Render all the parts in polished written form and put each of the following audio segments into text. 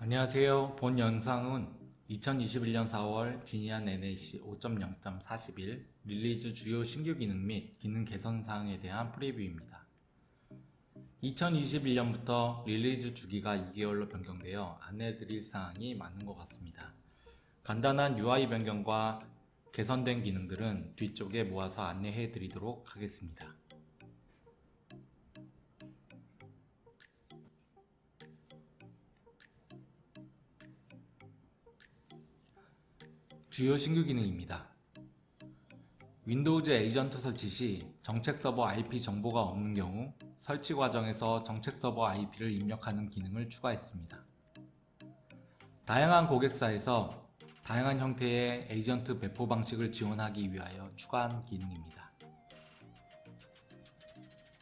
안녕하세요. 본 영상은 2021년 4월 지니안 NAC 5.0.41 릴리즈 주요 신규 기능 및 기능 개선 사항에 대한 프리뷰입니다. 2021년부터 릴리즈 주기가 2개월로 변경되어 안내드릴 사항이 많은 것 같습니다. 간단한 UI 변경과 개선된 기능들은 뒤쪽에 모아서 안내해 드리도록 하겠습니다. 주요 신규 기능입니다. 윈도우즈 에이전트 설치 시 정책 서버 IP 정보가 없는 경우 설치 과정에서 정책 서버 IP를 입력하는 기능을 추가했습니다. 다양한 고객사에서 다양한 형태의 에이전트 배포 방식을 지원하기 위하여 추가한 기능입니다.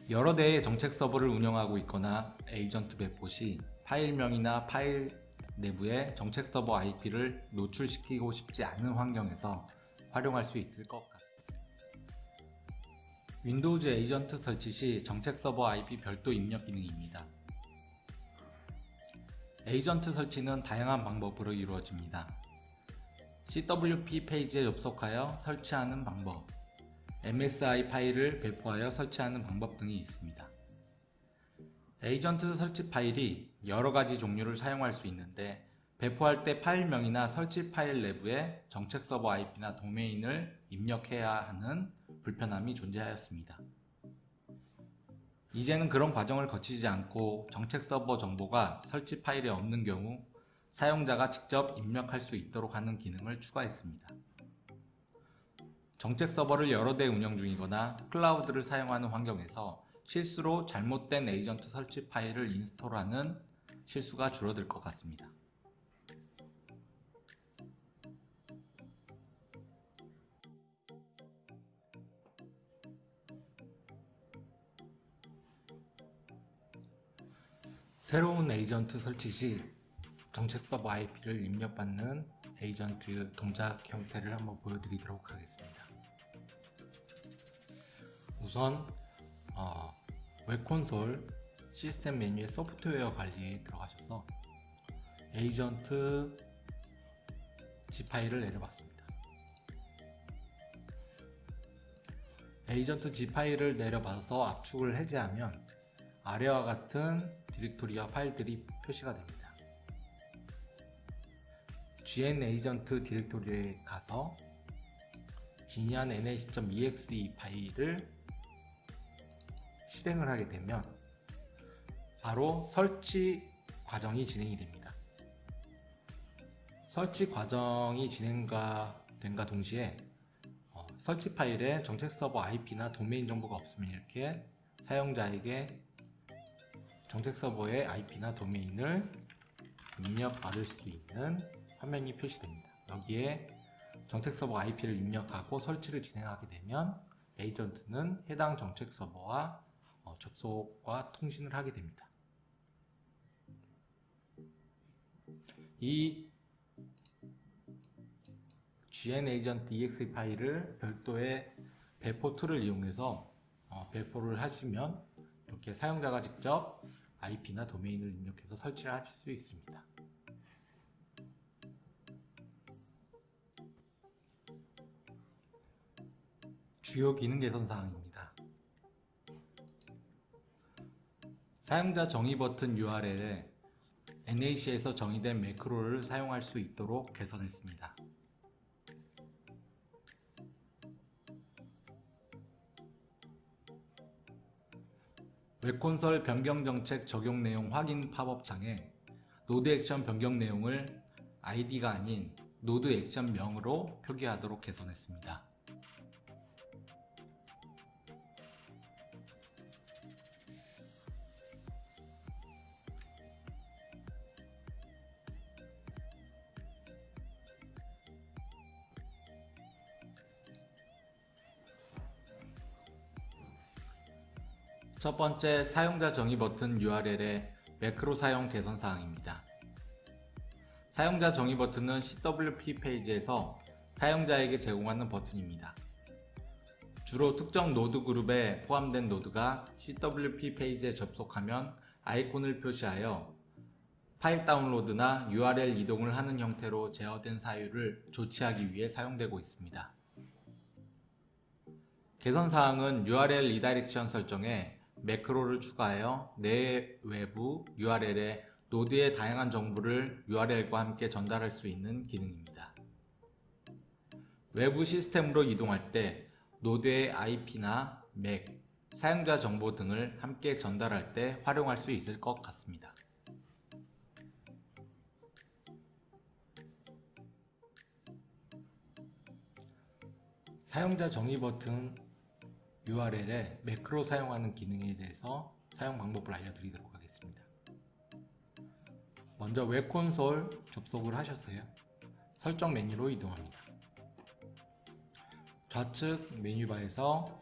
여러 대의 정책 서버를 운영하고 있거나 에이전트 배포 시 파일명이나 파일 내부에 정책 서버 IP를 노출시키고 싶지 않은 환경에서 활용할 수 있을 것 같습니다. 윈도우즈 에이전트 설치 시 정책 서버 IP 별도 입력 기능입니다. 에이전트 설치는 다양한 방법으로 이루어집니다. CWP 페이지에 접속하여 설치하는 방법, MSI 파일을 배포하여 설치하는 방법 등이 있습니다. 에이전트 설치 파일이 여러가지 종류를 사용할 수 있는데 배포할 때 파일명이나 설치 파일 내부에 정책 서버 IP나 도메인을 입력해야 하는 불편함이 존재하였습니다. 이제는 그런 과정을 거치지 않고 정책 서버 정보가 설치 파일에 없는 경우 사용자가 직접 입력할 수 있도록 하는 기능을 추가했습니다. 정책 서버를 여러 대 운영 중이거나 클라우드를 사용하는 환경에서 실수로 잘못된 에이전트 설치 파일을 인스톨하는 실수가 줄어들 것 같습니다. 새로운 에이전트 설치 시 정책 서버 IP를 입력받는 에이전트 동작 형태를 한번 보여드리도록 하겠습니다. 우선 웹콘솔 시스템 메뉴의 소프트웨어 관리에 들어가셔서 에이전트 G 파일을 내려봤습니다. 에이전트 G 파일을 내려봐서 압축을 해제하면 아래와 같은 디렉토리와 파일들이 표시가 됩니다. gn 에이전트 디렉토리에 가서 지니안 nac.exe 파일을 실행을 하게 되면 바로 설치 과정이 진행이 됩니다. 설치 과정이 된과 동시에 설치 파일에 정책 서버 IP나 도메인 정보가 없으면 이렇게 사용자에게 정책 서버의 IP나 도메인을 입력받을 수 있는 화면이 표시됩니다. 여기에 정책 서버 IP를 입력하고 설치를 진행하게 되면 에이전트는 해당 정책 서버와 접속과 통신을 하게 됩니다. 이 gn agent exe 파일을 별도의 배포 툴을 이용해서 배포를 하시면 이렇게 사용자가 직접 IP나 도메인을 입력해서 설치를 하실 수 있습니다. 주요 기능 개선 사항입니다. 사용자 정의 버튼 URL에 NAC에서 정의된 매크로를 사용할 수 있도록 개선했습니다. 웹콘솔 변경 정책 적용 내용 확인 팝업 창에 노드 액션 변경 내용을 ID가 아닌 노드 액션 명으로 표기하도록 개선했습니다. 첫 번째, 사용자 정의 버튼 URL의 매크로 사용 개선 사항입니다. 사용자 정의 버튼은 CWP 페이지에서 사용자에게 제공하는 버튼입니다. 주로 특정 노드 그룹에 포함된 노드가 CWP 페이지에 접속하면 아이콘을 표시하여 파일 다운로드나 URL 이동을 하는 형태로 제어된 사유를 조치하기 위해 사용되고 있습니다. 개선사항은 URL 리다이렉션 설정에 매크로를 추가하여 내 외부 URL에 노드의 다양한 정보를 URL과 함께 전달할 수 있는 기능입니다. 외부 시스템으로 이동할 때 노드의 IP나 MAC, 사용자 정보 등을 함께 전달할 때 활용할 수 있을 것 같습니다. 사용자 정의 버튼 URL에 매크로 사용하는 기능에 대해서 사용 방법을 알려드리도록 하겠습니다. 먼저 웹콘솔 접속을 하셨어요. 설정 메뉴로 이동합니다. 좌측 메뉴바에서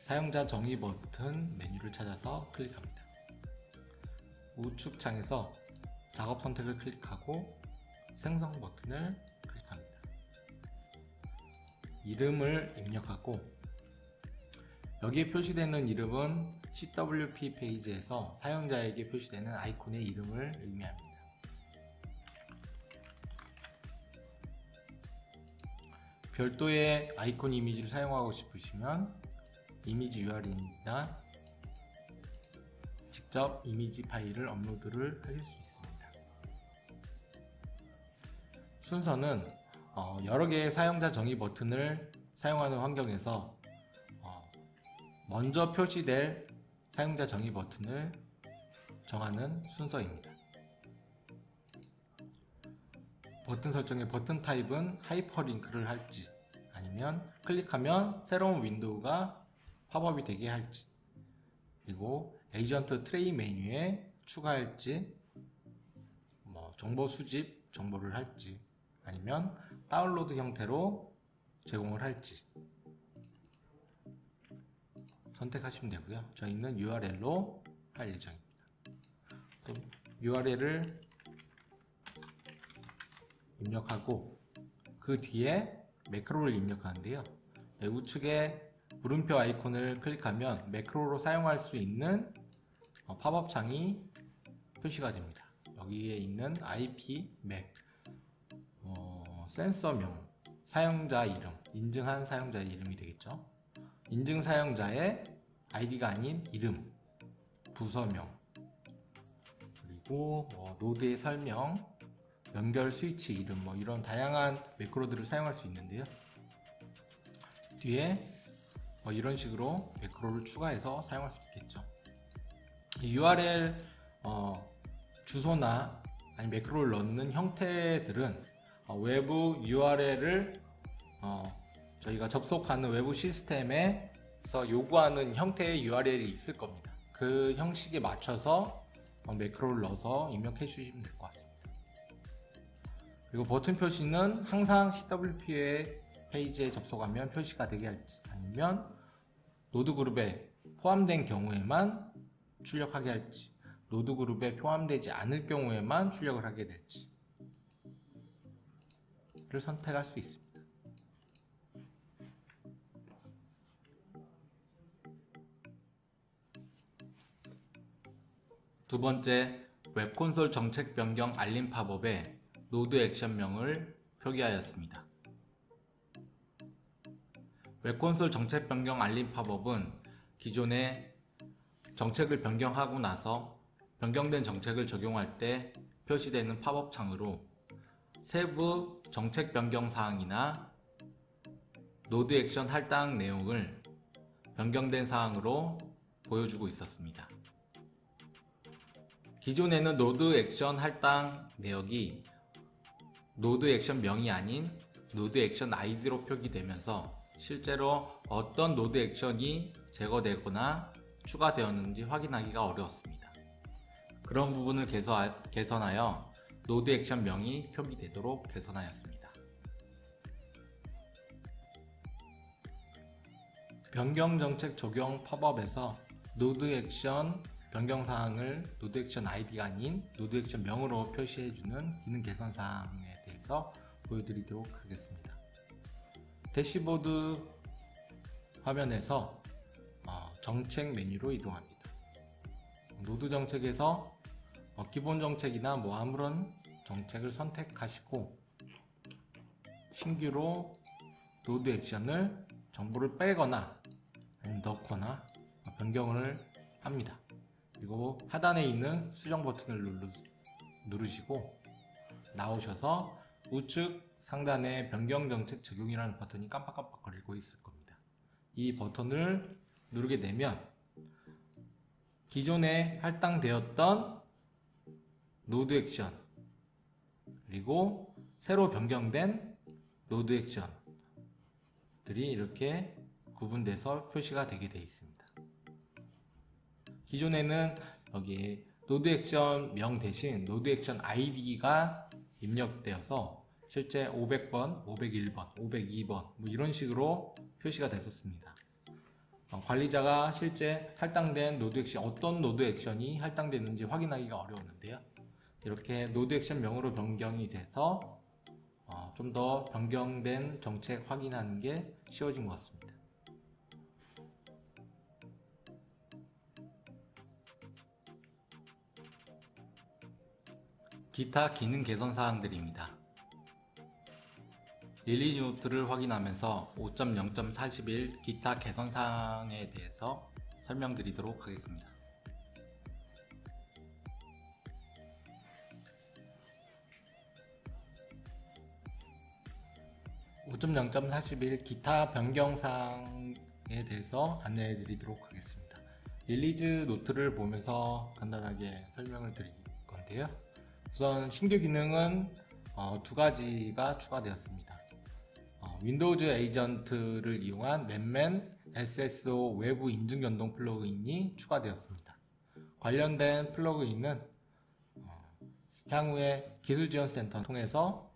사용자 정의 버튼 메뉴를 찾아서 클릭합니다. 우측 창에서 작업 선택을 클릭하고 생성 버튼을 클릭합니다. 이름을 입력하고 여기에 표시되는 이름은 CWP 페이지에서 사용자에게 표시되는 아이콘의 이름을 의미합니다. 별도의 아이콘 이미지를 사용하고 싶으시면 이미지 URL이나 직접 이미지 파일을 업로드를 하실 수 있습니다. 순서는 여러 개의 사용자 정의 버튼을 사용하는 환경에서 먼저 표시될 사용자 정의 버튼을 정하는 순서입니다. 버튼 설정의 버튼 타입은 하이퍼링크를 할지 아니면 클릭하면 새로운 윈도우가 팝업이 되게 할지, 그리고 에이전트 트레이 메뉴에 추가할지, 정보 수집 정보를 할지, 아니면 다운로드 형태로 제공을 할지 선택하시면 되고요. 저희는 URL로 할 예정입니다. URL을 입력하고 그 뒤에 매크로를 입력하는데요. 우측에 물음표 아이콘을 클릭하면 매크로로 사용할 수 있는 팝업 창이 표시가 됩니다. 여기에 있는 IP, MAC, 센서명, 사용자 이름, 인증한 사용자의 이름이 되겠죠. 인증 사용자의 아이디가 아닌 이름, 부서명, 그리고 노드의 설명, 연결 스위치 이름, 이런 다양한 매크로들을 사용할 수 있는데요. 뒤에 이런 식으로 매크로를 추가해서 사용할 수 있겠죠. URL 주소나 아니 매크로를 넣는 형태들은 외부 URL을 저희가 접속하는 외부 시스템에서 요구하는 형태의 URL이 있을 겁니다. 그 형식에 맞춰서 매크로를 넣어서 입력해 주시면 될 것 같습니다. 그리고 버튼 표시는 항상 CWP의 페이지에 접속하면 표시가 되게 할지, 아니면 노드 그룹에 포함된 경우에만 출력하게 할지, 노드 그룹에 포함되지 않을 경우에만 출력을 하게 될지를 선택할 수 있습니다. 두 번째, 웹콘솔 정책 변경 알림 팝업에 노드 액션명을 표기하였습니다. 웹콘솔 정책 변경 알림 팝업은 기존에 정책을 변경하고 나서 변경된 정책을 적용할 때 표시되는 팝업 창으로 세부 정책 변경 사항이나 노드 액션 할당 내용을 변경된 사항으로 보여주고 있었습니다. 기존에는 노드 액션 할당 내역이 노드 액션 명이 아닌 노드 액션 아이디로 표기되면서 실제로 어떤 노드 액션이 제거되거나 추가되었는지 확인하기가 어려웠습니다. 그런 부분을 개선하여 노드 액션 명이 표기되도록 개선하였습니다. 변경 정책 적용 팝업에서 노드 액션 변경 사항을 노드 액션 아이디가 아닌 노드 액션 명으로 표시해주는 기능 개선 사항에 대해서 보여드리도록 하겠습니다. 대시보드 화면에서 정책 메뉴로 이동합니다. 노드 정책에서 기본 정책이나 뭐 아무런 정책을 선택하시고 신규로 노드 액션을 정보를 빼거나 아니면 넣거나 변경을 합니다. 그리고 하단에 있는 수정 버튼을 누르시고 나오셔서 우측 상단에 변경 정책 적용이라는 버튼이 깜빡깜빡 거리고 있을 겁니다. 이 버튼을 누르게 되면 기존에 할당되었던 노드 액션 그리고 새로 변경된 노드 액션들이 이렇게 구분돼서 표시가 되게 되어 있습니다. 기존에는 여기에 노드 액션 명 대신 노드 액션 아이디가 입력되어서 실제 500번, 501번, 502번 뭐 이런 식으로 표시가 됐었습니다. 관리자가 실제 할당된 노드 액션, 어떤 노드 액션이 할당됐는지 확인하기가 어려웠는데요. 이렇게 노드 액션 명으로 변경이 돼서 좀 더 변경된 정책 확인하는 게 쉬워진 것 같습니다. 기타 기능 개선 사항들입니다. 릴리즈 노트를 확인하면서 5.0.41 기타 개선 사항에 대해서 설명드리도록 하겠습니다. (5.0.41) 기타 변경 사항에 대해서 안내해 드리도록 하겠습니다. 릴리즈 노트를 보면서 간단하게 설명을 드릴 건데요. 우선 신규 기능은 두 가지가 추가되었습니다. 윈도우즈 에이전트를 이용한 넷맨 SSO 외부 인증 연동 플러그인이 추가되었습니다. 관련된 플러그인은 향후에 기술지원센터 통해서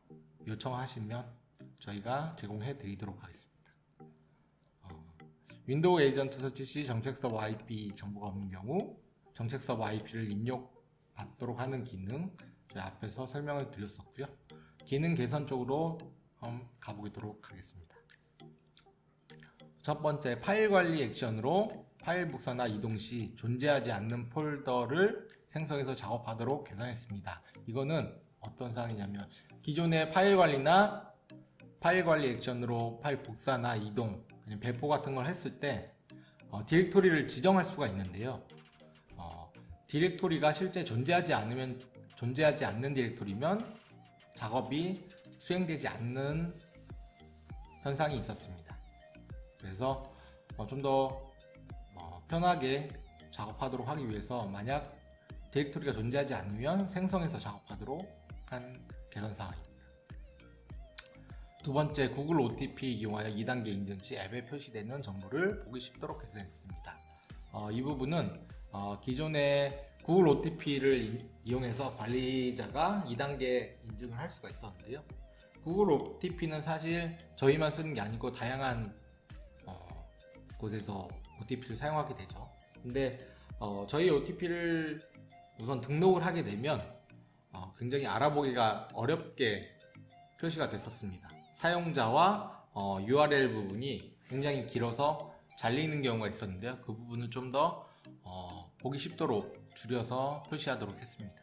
요청하시면 저희가 제공해 드리도록 하겠습니다. 윈도우 에이전트 설치 시 정책 서버 IP 정보가 없는 경우 정책 서버 IP를 입력받도록 하는 기능 저희 앞에서 설명을 드렸었고요. 기능 개선 쪽으로 한번 가보도록 하겠습니다. 첫 번째, 파일 관리 액션으로 파일 복사나 이동 시 존재하지 않는 폴더를 생성해서 작업하도록 개선했습니다. 이거는 어떤 사항이냐면 기존의 파일 관리나 파일 관리 액션으로 파일 복사나 이동, 아니면 배포 같은 걸 했을 때 디렉토리를 지정할 수가 있는데요. 디렉토리가 실제 존재하지 않는 디렉토리면 작업이 수행되지 않는 현상이 있었습니다. 그래서 좀 더 편하게 작업하도록 하기 위해서 만약 디렉토리가 존재하지 않으면 생성해서 작업하도록 한 개선사항입니다. 두 번째, 구글 OTP 이용하여 2단계 인증 시 앱에 표시되는 정보를 보기 쉽도록 개선했습니다. 이 부분은 기존에 구글 OTP를 이용해서 관리자가 2단계 인증을 할 수가 있었는데요. 구글 OTP는 사실 저희만 쓰는 게 아니고 다양한 곳에서 OTP를 사용하게 되죠. 근데 저희 OTP를 우선 등록을 하게 되면 굉장히 알아보기가 어렵게 표시가 됐었습니다. 사용자와 URL 부분이 굉장히 길어서 잘리는 경우가 있었는데요. 그 부분을 좀 더 보기 쉽도록 줄여서 표시하도록 했습니다.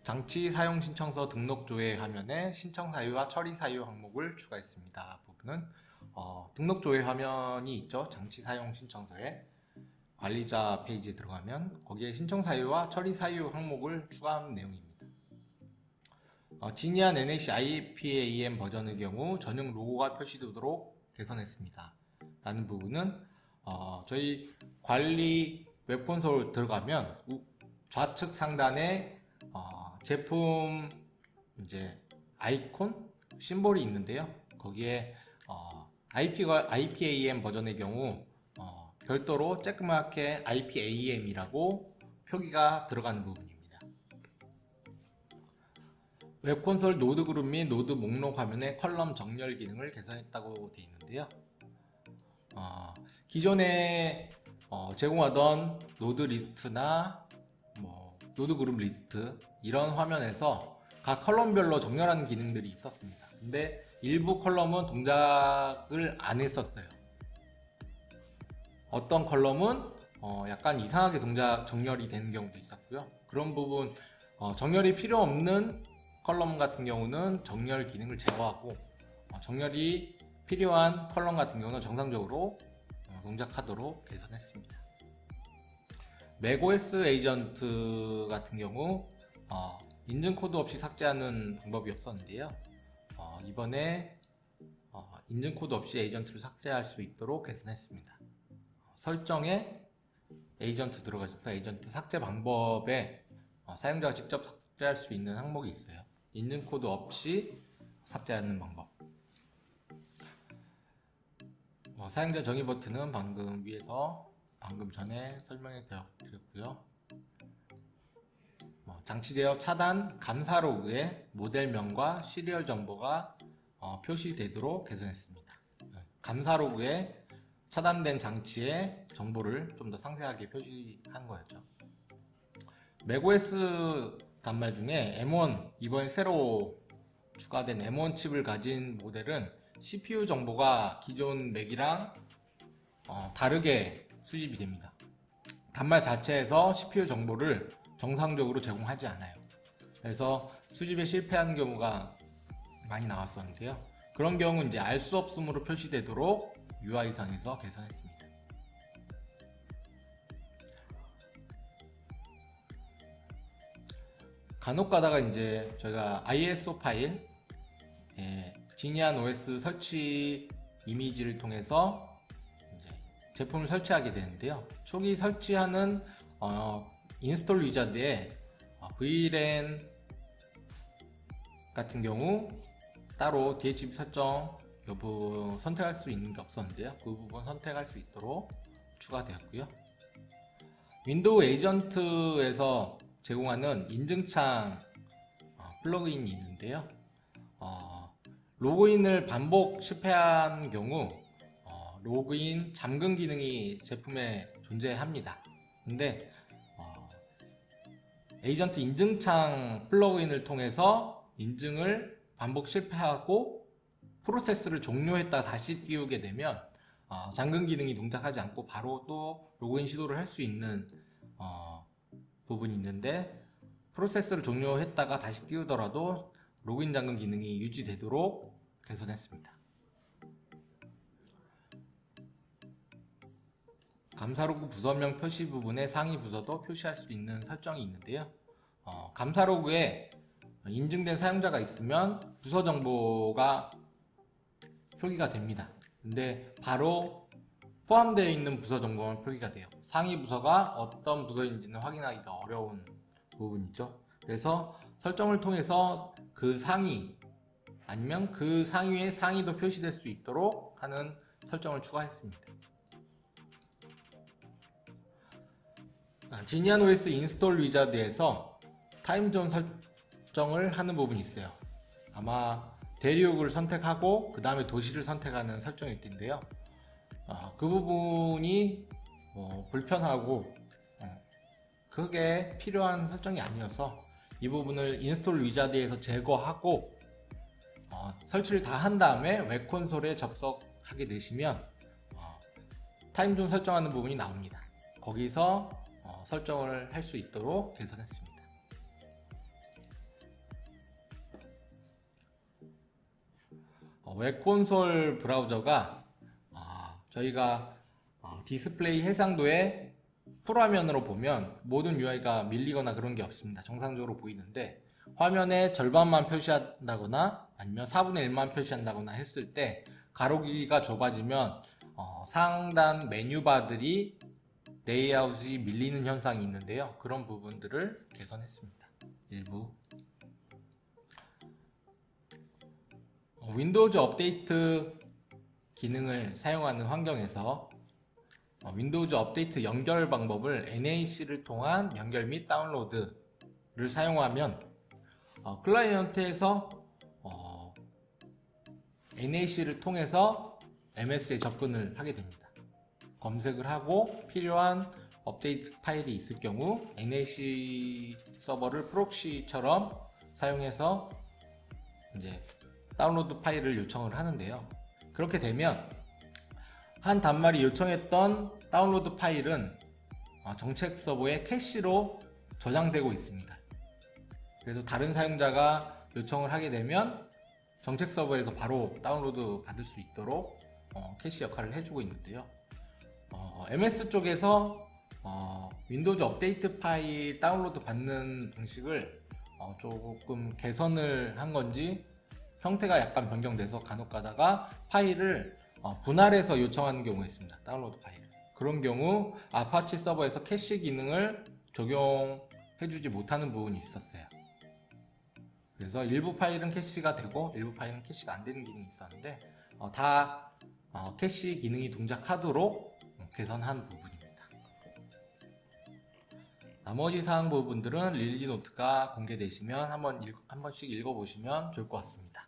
장치 사용 신청서 등록 조회 화면에 신청 사유와 처리 사유 항목을 추가했습니다. 부분은 등록 조회 화면이 있죠. 장치 사용 신청서에 관리자 페이지에 들어가면 거기에 신청 사유와 처리 사유 항목을 추가한 내용입니다. 지니한 NAC IPAM 버전의 경우 전용 로고가 표시되도록 개선했습니다. 라는 부분은 저희 관리 웹콘솔 들어가면 좌측 상단에 제품 이제 아이콘 심볼이 있는데요. 거기에 IPAM 버전의 경우 별도로 쬐끄맣게 IPAM이라고 표기가 들어가는 부분입니다. 웹콘솔 노드 그룹 및 노드 목록 화면의 컬럼 정렬 기능을 개선했다고 되어 있는데요. 기존에 제공하던 노드 리스트나 노드 그룹 리스트 이런 화면에서 각 컬럼별로 정렬하는 기능들이 있었습니다. 근데 일부 컬럼은 동작을 안 했었어요. 어떤 컬럼은 약간 이상하게 정렬이 되는 경우도 있었고요. 그런 부분 정렬이 필요 없는 컬럼 같은 경우는 정렬 기능을 제거하고 정렬이 필요한 컬럼 같은 경우는 정상적으로 동작하도록 개선했습니다. 맥OS 에이전트 같은 경우 인증 코드 없이 삭제하는 방법이 없었는데요. 이번에 인증 코드 없이 에이전트를 삭제할 수 있도록 개선했습니다. 설정에 에이전트 들어가셔서 에이전트 삭제 방법에 사용자가 직접 삭제할 수 있는 항목이 있어요. 인증 코드 없이 삭제하는 방법. 사용자 정의 버튼은 방금 전에 설명해 드렸고요. 장치 제어 차단 감사 로그에 모델명과 시리얼 정보가 표시되도록 개선했습니다. 감사 로그에 차단된 장치의 정보를 좀 더 상세하게 표시한 거였죠. 맥OS 단말 중에 M1, 이번에 새로 추가된 M1 칩을 가진 모델은 CPU 정보가 기존 맥이랑 다르게 수집이 됩니다. 단말 자체에서 CPU 정보를 정상적으로 제공하지 않아요. 그래서 수집에 실패하는 경우가 많이 나왔었는데요. 그런 경우 이제 알 수 없음으로 표시되도록 UI상에서 개선했습니다. 간혹 가다가 이제 저희가 ISO 파일, 지니안 OS 설치 이미지를 통해서 이제 제품을 설치하게 되는데요. 초기 설치하는 인스톨 위자드에 VLAN 같은 경우 따로 DHCP 설정 여부 선택할 수 있는 게 없었는데요. 그 부분 선택할 수 있도록 추가되었고요. 윈도우 에이전트에서 제공하는 인증창 플러그인이 있는데요. 로그인을 반복 실패한 경우 로그인 잠금 기능이 제품에 존재합니다. 근데 에이전트 인증창 플러그인을 통해서 인증을 반복 실패하고 프로세스를 종료했다 다시 띄우게 되면 잠금 기능이 동작하지 않고 바로 또 로그인 시도를 할 수 있는 부분이 있는데, 프로세스를 종료했다가 다시 띄우더라도 로그인 잠금 기능이 유지되도록 개선했습니다. 감사 로그 부서명 표시 부분에 상위 부서도 표시할 수 있는 설정이 있는데요. 감사 로그에 인증된 사용자가 있으면 부서 정보가 표기가 됩니다. 근데 바로 포함되어 있는 부서 정보만 표기가 돼요. 상위 부서가 어떤 부서인지는 확인하기가 어려운 부분이죠. 그래서 설정을 통해서 그 상위 아니면 그 상위의 상위도 표시될 수 있도록 하는 설정을 추가했습니다. 지니안 OS 인스톨 위자드에서 타임존 설정을 하는 부분이 있어요. 아마 대륙을 선택하고 그 다음에 도시를 선택하는 설정일 텐데요. 그 부분이 불편하고 크게 필요한 설정이 아니어서 이 부분을 인스톨 위자드에서 제거하고 설치를 다 한 다음에 웹 콘솔에 접속하게 되시면 타임존 설정하는 부분이 나옵니다. 거기서 설정을 할 수 있도록 개선했습니다. 웹 콘솔 브라우저가 저희가 디스플레이 해상도에 풀화면으로 보면 모든 UI가 밀리거나 그런 게 없습니다. 정상적으로 보이는데, 화면의 절반만 표시한다거나 아니면 4분의 1만 표시한다거나 했을 때 가로길이가 좁아지면 상단 메뉴바들이 레이아웃이 밀리는 현상이 있는데요. 그런 부분들을 개선했습니다. 일부 윈도우즈 업데이트 기능을 사용하는 환경에서 윈도우즈 업데이트 연결 방법을 NAC를 통한 연결 및 다운로드를 사용하면 클라이언트에서 NAC를 통해서 MS에 접근을 하게 됩니다. 검색을 하고 필요한 업데이트 파일이 있을 경우 NAC 서버를 프록시처럼 사용해서 이제 다운로드 파일을 요청을 하는데요. 그렇게 되면 한 단말이 요청했던 다운로드 파일은 정책 서버에 캐시로 저장되고 있습니다. 그래서 다른 사용자가 요청을 하게 되면 정책 서버에서 바로 다운로드 받을 수 있도록 캐시 역할을 해주고 있는데요. MS 쪽에서 윈도우즈 업데이트 파일 다운로드 받는 방식을 조금 개선을 한 건지 형태가 약간 변경돼서 간혹 가다가 파일을 분할해서 요청하는 경우가 있습니다. 다운로드 파일을. 그런 경우 아파치 서버에서 캐시 기능을 적용해주지 못하는 부분이 있었어요. 그래서 일부 파일은 캐시가 되고 일부 파일은 캐시가 안 되는 기능이 있었는데 다 캐시 기능이 동작하도록 개선한 부분입니다. 나머지 사항 부분들은 릴리지 노트가 공개되시면 한 번씩 읽어보시면 좋을 것 같습니다.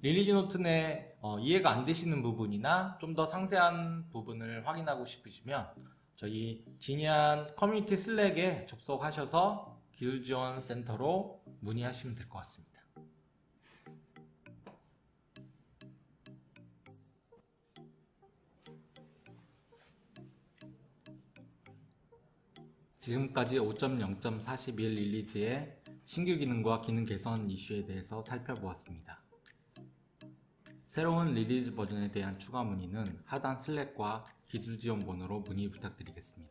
릴리지 노트 내 이해가 안 되시는 부분이나 좀 더 상세한 부분을 확인하고 싶으시면 저희 지니안 커뮤니티 슬랙에 접속하셔서 기술지원센터로 문의하시면 될 것 같습니다. 지금까지 5.0.41 릴리즈의 신규 기능과 기능 개선 이슈에 대해서 살펴보았습니다. 새로운 릴리즈 버전에 대한 추가 문의는 하단 슬랙과 기술지원본으로 문의 부탁드리겠습니다.